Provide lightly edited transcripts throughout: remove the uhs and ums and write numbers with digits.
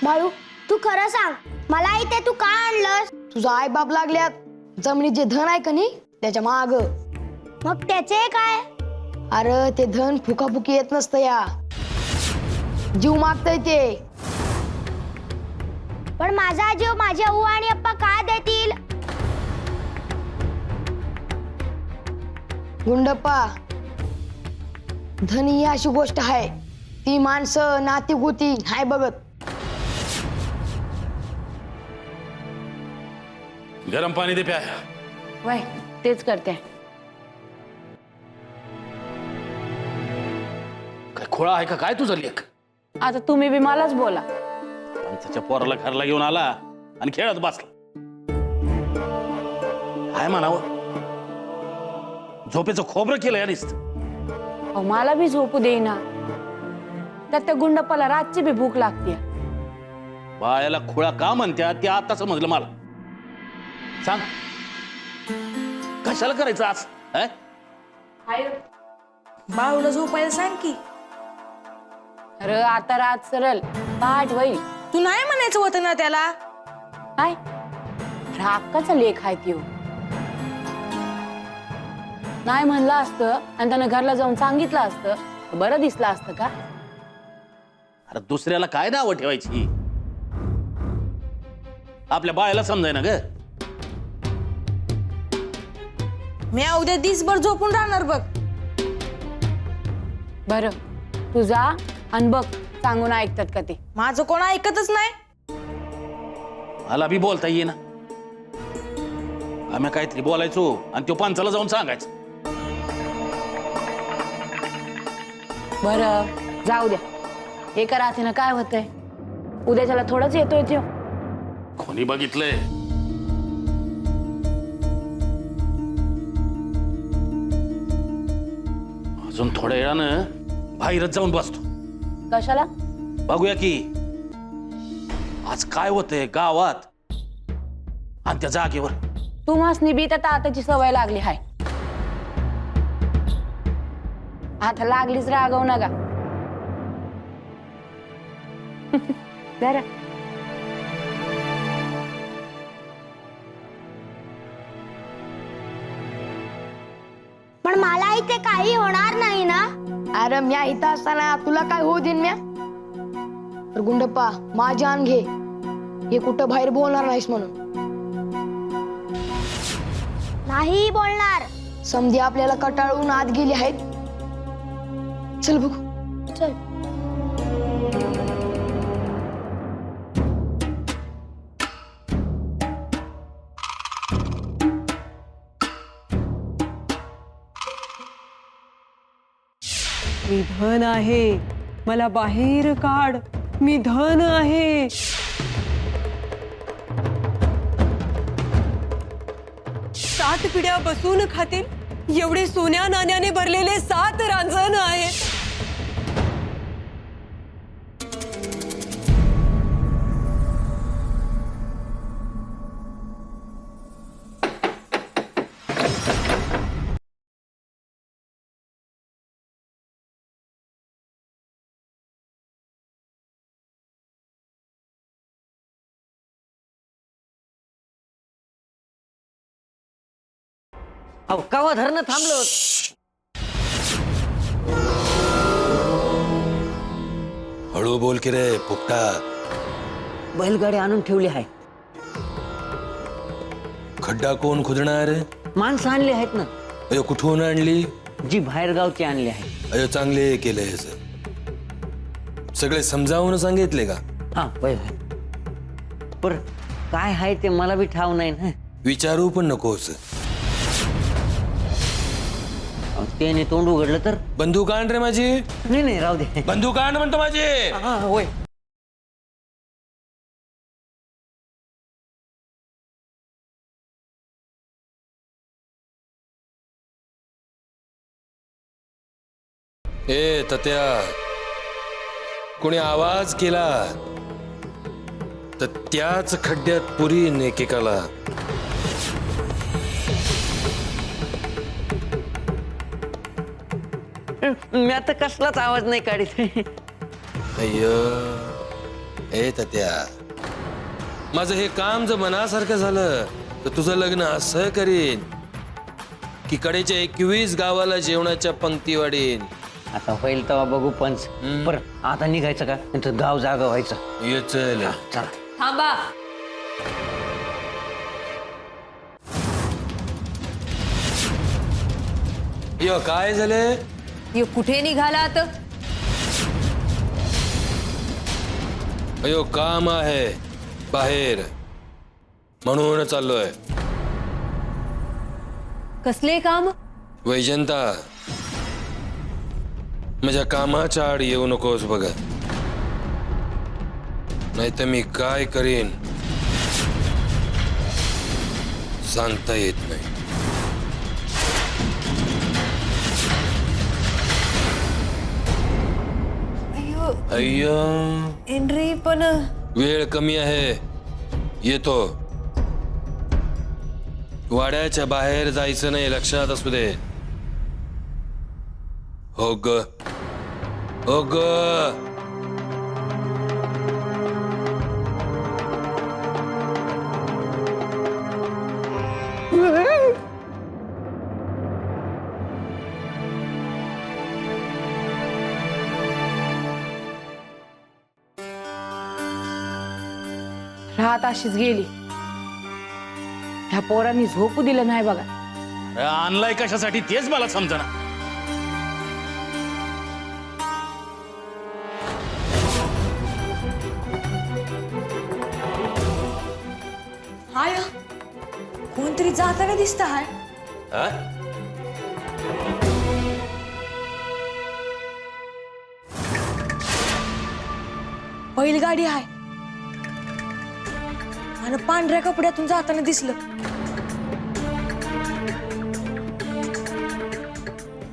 बाळू तू खरं सांग, मला इथे तू का आणलंस? तुझा आई बाप लागल्यात जमिनीत जे धन आहे का नाही त्याच्या माग. मग त्याचे काय? अरे ते धन फुकाफुकी येत नसतं या, जीव मागतय ते. पण माझा जीव माझे आऊ आणि अप्पा का देतील? गुंडप्पा, धन ही अशी गोष्ट आहे ती माणसं नाती गोती हाय बघत. गरम पाणी दे प्याया. वय तेच करते. काय खोळा आहे का काय तुझा लेख? आता तुम्ही बी मलाच बोला. पंचाच्या पोराला घरला घेऊन आला आणि खेळत बसला. काय म्हणावं, झोपेचं खोबरं केलं या नुसतं. अहो, मला बी झोपू देईना. त्यात त्या गुंडप्पाला रातची बी भूक लागते. बाळाला खोळा का म्हणतात ते आता समजलं मला. सांग कशाला करायचं आज? बाळूला झोपायला सांग की. अरे आता रात सरल पाठ होईल. तू नाही म्हणायचं होतं ना त्याला. काय राकाचा लेख आहे त्यो. नाही म्हणलं असतं आणि त्यानं घरला जाऊन सांगितलं असतं तर बरं दिसलं असतं का? अरे दुसऱ्याला काय नावं ठेवायची? आपल्या बाळाला समजाय ना ग. मी उद्या दिसभर झोपून राहणार बघ. बरं तू जा आणि बघ सांगून ऐकतात का ते. माझं कोण ऐकतच नाही. मला बी बोलता येईना. आम्ही काहीतरी बोलायचो आणि तो पंचाला जाऊन सांगायचं. बरं जाऊ द्या. एका रात्रीनं काय होतंय, उद्याच्याला थोडंच येतोय त्यो. कोणी बघितलंय? अजून थोड्या वेळानं बाहेरच जाऊन बसतो. कशाला? बघूया की आज काय होतंय गावात आणि त्या जागेवर. तुम्हासनी बी त्या ताताची सवय लागली हाय. आता लागलीच रागवू नका. जरा पण मला इथे काही होणार नाही ना? अरे म्या इथं असताना तुला काय होऊ देईन म्या? तर गुंडप्पा माझी आण घे, हे कुठं बाहेर बोलणार नाहीस म्हणून. नाही बोलणार. समधी आपल्याला कटाळून आत गेली आहेत. चल बघू. चल. मी धन आहे, मला बाहेर काढ. मी धन आहे. सात पिढ्या बसून खातील एवढे सोन्या नाण्याने भरलेले 7 रांजण आहेत. अहो कवा धरणं थांबलो. हळू बोल की रे फुकटा. बैलगाडी आणून ठेवली आहे. खड्डा कोण खुदणार? माणसं आणली आहेत ना. अयो कुठून आणली? जी बाहेर गावची आणली आहे. अयो चांगले केले. सगळे समजावून सांगितले का? हा होय होय. पर काय आहे ते मला बी ठाव नाही ना. विचारू पण नकोस. त्याने तोंड उघडलं तर. बंदूक आण रे माझी. नाही नाही राहू दे. बंदूक आण म्हणतो माझी. हा होय. ए तत्या, कोणी आवाज केला तर त्याच खड्ड्यात पुरीन एकेकाला. मी आता कसलाच आवाज नाही काढीत. अय्य, ए त्या माझं हे काम जर मनासारखं झालं तर तुझं लग्न असं करीन की कडेच्या 21 गावाला जेवणाच्या पंक्ती वाढीन. आता होईल तेव्हा बघू पंच. पर आता निघायचं का नंतर गाव जागा व्हायचं. ये चल. चला. थांबा. यो काय झाले? ये कुठे निघालात? अयो काम आहे बाहेर म्हणून चाललोय. कसले काम? वैजंता माझ्या कामाच्या आड येऊ नकोस बघ, नाहीतर मी काय करीन सांगता येत नाही. अय्या एनरी पण वेळ कमी आहे, येतो. वाड्याच्या बाहेर जायचं नाही, लक्षात असू दे. हो ग हो ग. राहत अशीच गेली. ह्या पोरांनी झोपू दिलं नाही बघा. अरे आणलाय कशासाठी तेच मला समजना. हाय कोणतरी जाताना दिसत हाय. हा? बैलगाडी आहे आणि पांढऱ्या कपड्यातून जाताना दिसलं.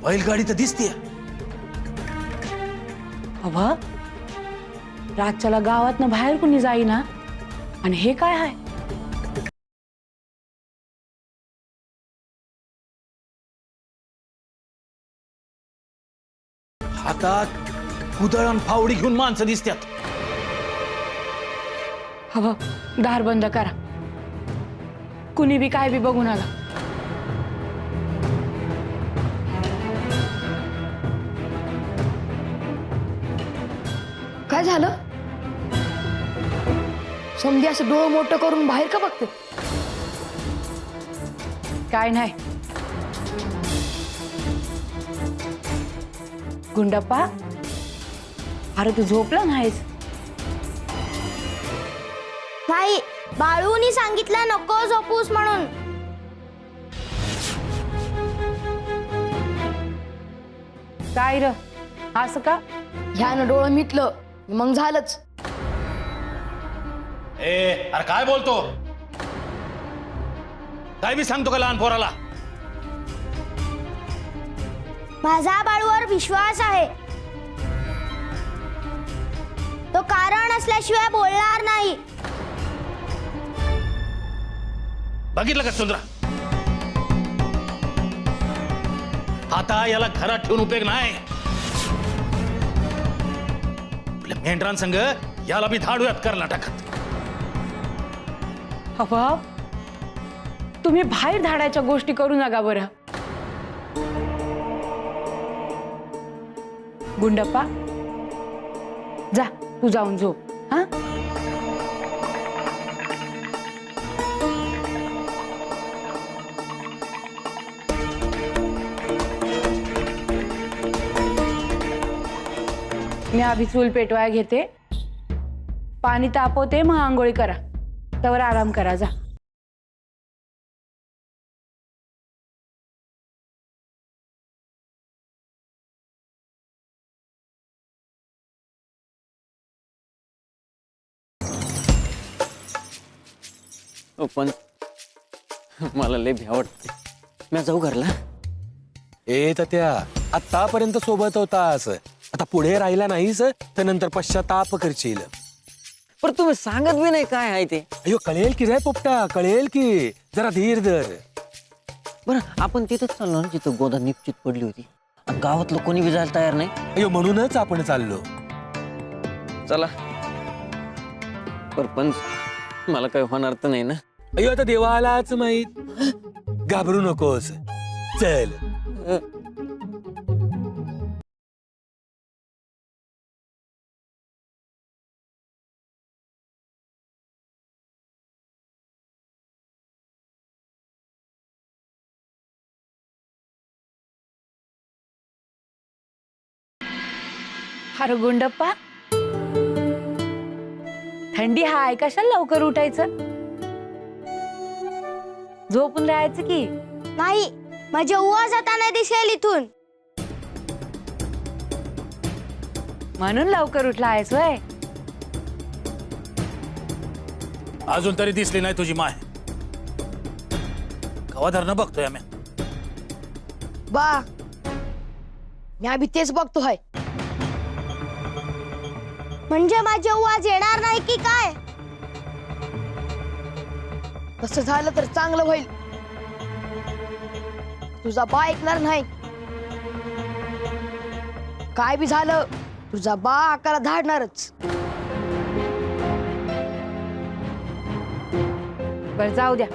बैलगाडी तर दिसते. बाबा रातच्याला गावातनं बाहेर कुणी जाईना आणि हे काय आहे? हातात कुदळ आणि फावडी घेऊन माणसं दिसतात. हवं दार बंद करा. कुणी बी काय बी बघू नका. काय झालं? समधी असं डोळं मोठं करून बाहेर का बघते? काय नाही. गुंडप्पा अरे तू झोपला नाहीस? नाही, बाळूनी सांगितलं नको झोपूस म्हणून. काय र असं का? ह्यानं डोळं मिटलं मग झालंच. अरे काय बोलतो? काय बी सांगतो का लहान पोराला? माझा बाळूवर विश्वास आहे. तो कारण असल्याशिवाय बोलणार नाही. बघितलं का सुंदरा? आता याला घरात ठेवून उपयोग नाही. आपल्या मेंढरांसंग याला बी धाडूयात कर्नाटकात. हवा तुम्ही बाहेर धाडायच्या गोष्टी करू नका बरं. गुंडप्पा जा तू जाऊन झोप. हा मी आधी चूल पेटवाया घेते, पाणी तापवते, मग आंघोळी करा. तवर आराम करा. जा. पण मला लय भ्या वाटते. मी जाऊ घरला. ए त्या आतापर्यंत सोबत होतास, आता पुढे राहिला नाहीस तर नंतर पश्चाताप करशील. पण तुम्ही सांगत बी नाही काय आहे ते. अयो कळेल की रे पोपटा, कळेल की. जरा धीर धर. बरं आपण तिथंच चाललो ना जिथं गोदा निश्चित पडली होती. आणि गावातलं कोणी बी जायला तयार नाही. अयो म्हणूनच आपण चाललो. चला पण मला काही होणार तर नाही ना? अयो आता देवालाच माहित. घाबरू नकोस, चल. अरे गुंडप्पा, थंडी हाय, कशाला लवकर उठायचं? झोपून राहायचं की. नाही, माझी उवा जाताना दिसेल इथून. म्हणून लवकर उठला आहेस वय? अजून तरी दिसली नाही तुझी माय. कवा धरणं बघतोय आम्ही. बा मी आम्ही तेच बघतो हाय. म्हणजे माझी उवा येणार नाही की काय? तसं झालं तर चांगलं होईल. तुझा बा ऐकणार नाही. काय बी झालं तुझा बा आकाला धाडणारच. बर जाऊ द्या.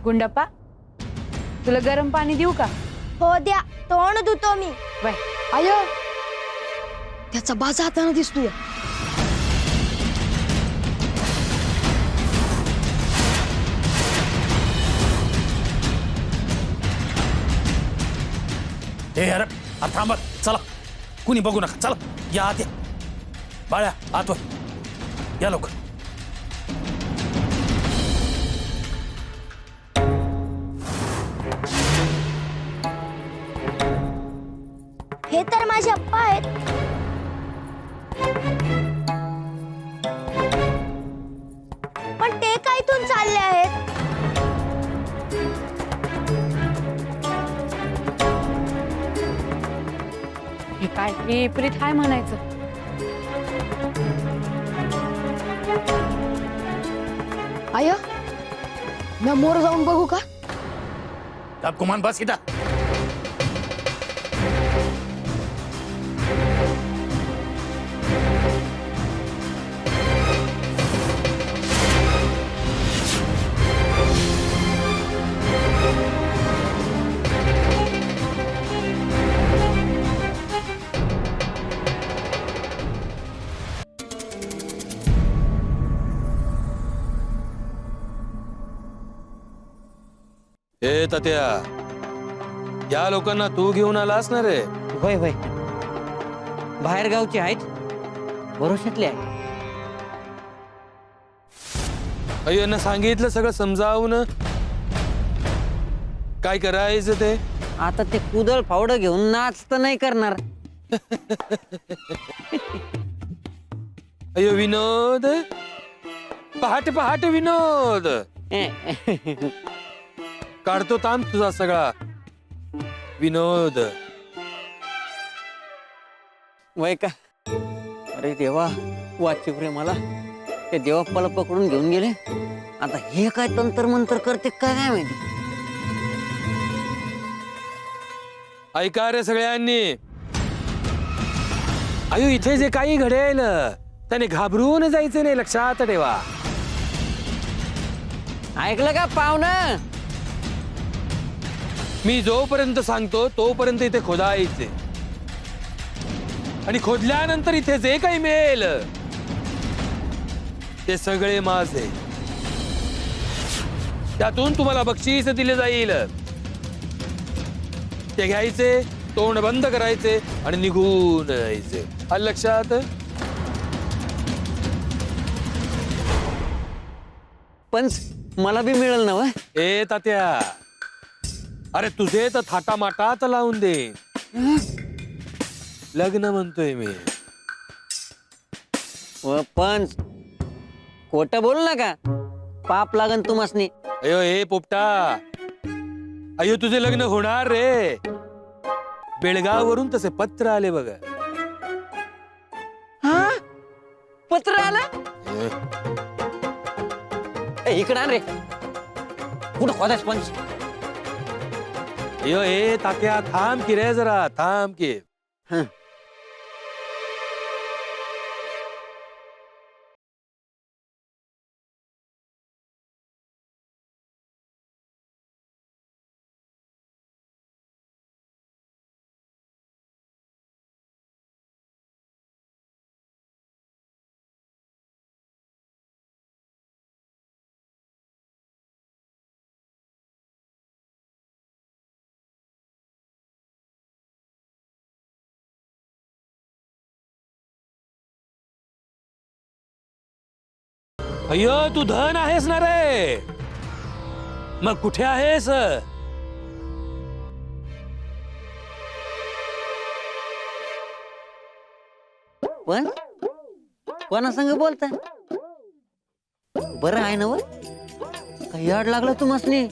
गुंडप्पा, तुला गरम पाणी देऊ का? हो द्या, तोंड धुतो मी. वय, आय त्याचा बा जाताना दिसतोय. हे अरे थांबा, चला. कुणी बघू नका, चला या आत या. बाळ्या आत वळ. या लवकर. हे तर माझे अप्पा आहेत. पण ते काय इथून चालले आहेत? हे काय विपरीत हाय म्हणायचं. आय मी मोर जाऊन बघू का? कुमान बस इथं. ए तात्या, या लोकांना तू घेऊन आलास ना रे? होय होय, बाहेर गावचे आहेत, भरोशातले आहेत. अयो यांना सांगितलं सगळं समजावून काय करायचं ते. आता ते कुदळ फावडं घेऊन नाच तर नाही करणार. अयो विनोद, पहाटे पहाटे विनोद. काढतो ताम तुझा सगळा विनोद. वय का? अरे देवा, वाचिव मला. ते देवाप्पाला पकडून घेऊन गेले. आता हे काय तंत्र मंत्र करते काय नाही माहिती. ऐका रे सगळ्यांनी, अयो इथे जे काही घडेल त्याने घाबरून जायचं नाही, लक्षात ठेवा. ऐकलं का पाहुणं? मी जोपर्यंत सांगतो तोपर्यंत इथे खोदायचे, आणि खोदल्यानंतर इथे जे काही मिळेल ते सगळे माझे. त्यातून तुम्हाला बक्षीस दिले जाईल. ते घ्यायचे, तोंड बंद करायचे आणि निघून यायचे. आलं लक्षात? पण मला बी मिळेल ना? ए तात्या, अरे तुझे तर थाटामाटात लावून दे. लग्न म्हणतोय मी. पण खोट बोल नका, पाप लागन तुमासनी. अयो ए पोपटा, अयो तुझे लग्न होणार रे. बेळगाववरून तसे पत्र आले बघ. हा, पत्र आलं? इकडे आण रे. कुठं खोदास पंच? अयो ए तात्या, थांब की रे, जरा थांब की. हं. अय्यो तू धन आहेस ना रे, मग कुठे आहेस? पण कोणासंग बोलताय? बरं आहे ना व? काही याड लागलं तुम्हासनी?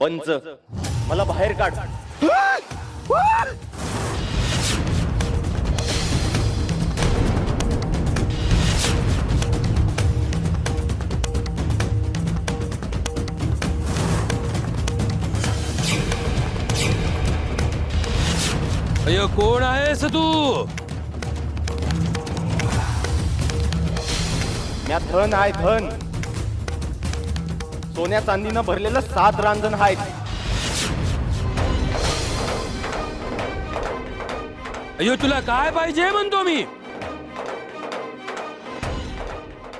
पंच, मला बाहेर काढ. अय्यो कोण आहेस तू? म्या धन आहे धन. सोन्या चांदीनं भरलेलं 7 रांजण आहेत. अय्यो तुला काय पाहिजे म्हणतो मी?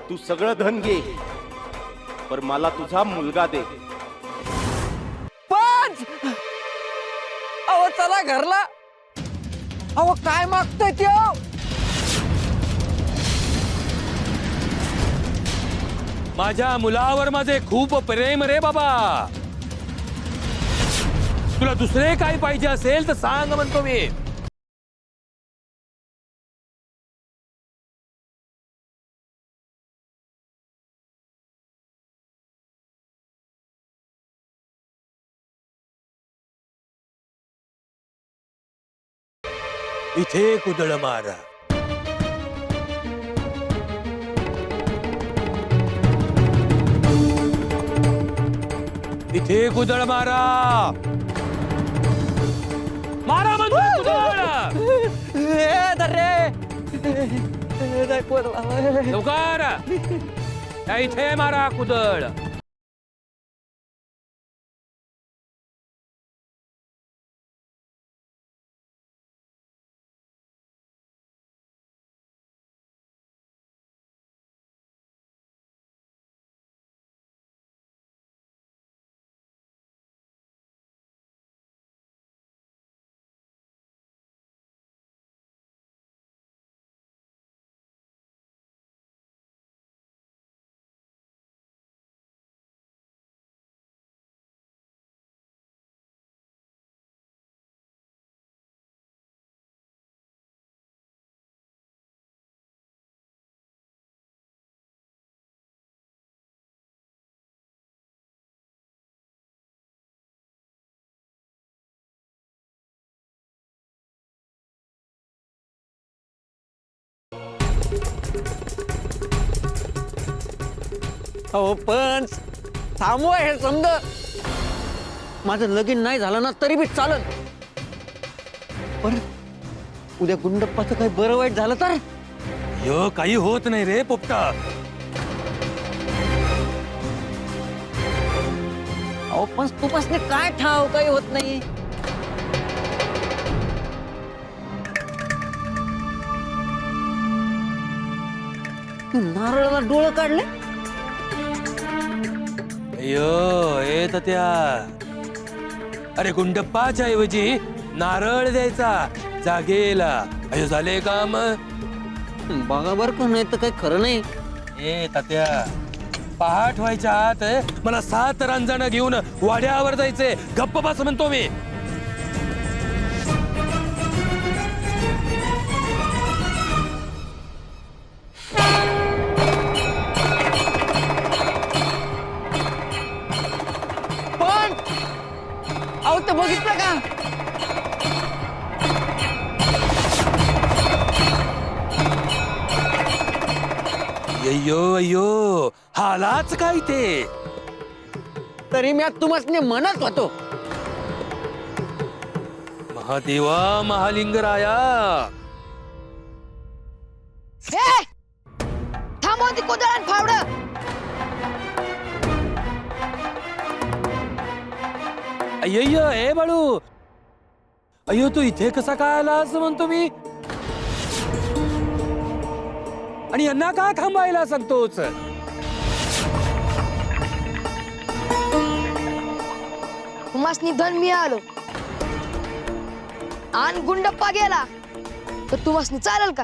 तू सगळं धन घे, पर मला तुझा मुलगा दे. पंच, अहो चला घरला. अहो काय मागतोय त्यो? माझ्या मुलावर माझे खूप प्रेम रे बाबा. तुला दुसरे काय पाहिजे असेल तर सांग म्हणतो मी. इथे कुदळ मारा. इथे कुदळ मारा. मारा म्हणतो कुदळ. लवकर त्या इथे मारा कुदळ. अहो पंच, थांबवा हे समज. माझं लगीन नाही झालं ना तरी बी चालन, पण उद्या गुंडप्पाचं काही बरं वाईट झालं तर? यो काही होत नाही रे पोपटा. अहो पंच, तुपासने काय ठाव काही होत नाही. नारळाला डोळं काढले. अयो ए त्या, अरे गुंडप्पाच्या ऐवजी नारळ द्यायचा जागेला. अयो झाले काम. बघा बर का, नाही तर काही खरं नाही. ए तात्या, पहाट व्हायच्या आत मला 7 रांजण घेऊन वाड्यावर जायचे. गप्प बस म्हणतो मी. पण अहो ते बघितलं का? अय्यो अय्यो, हालाच काय ते. तरी मी तुम्हाला म्हणत होतो, महादेवा महालिंगराया. हे थांबव ती कोदळ आणि फावडं. अय्यो हे बाळू, अय्यो तू इथे कसा काय आलास म्हणतो मी. आणि यांना का थांबायला सांगतोच. तुम्हासनी धन मिळालं आणि गुंडप्पा गेला तर तुम्हासनी चालेल का?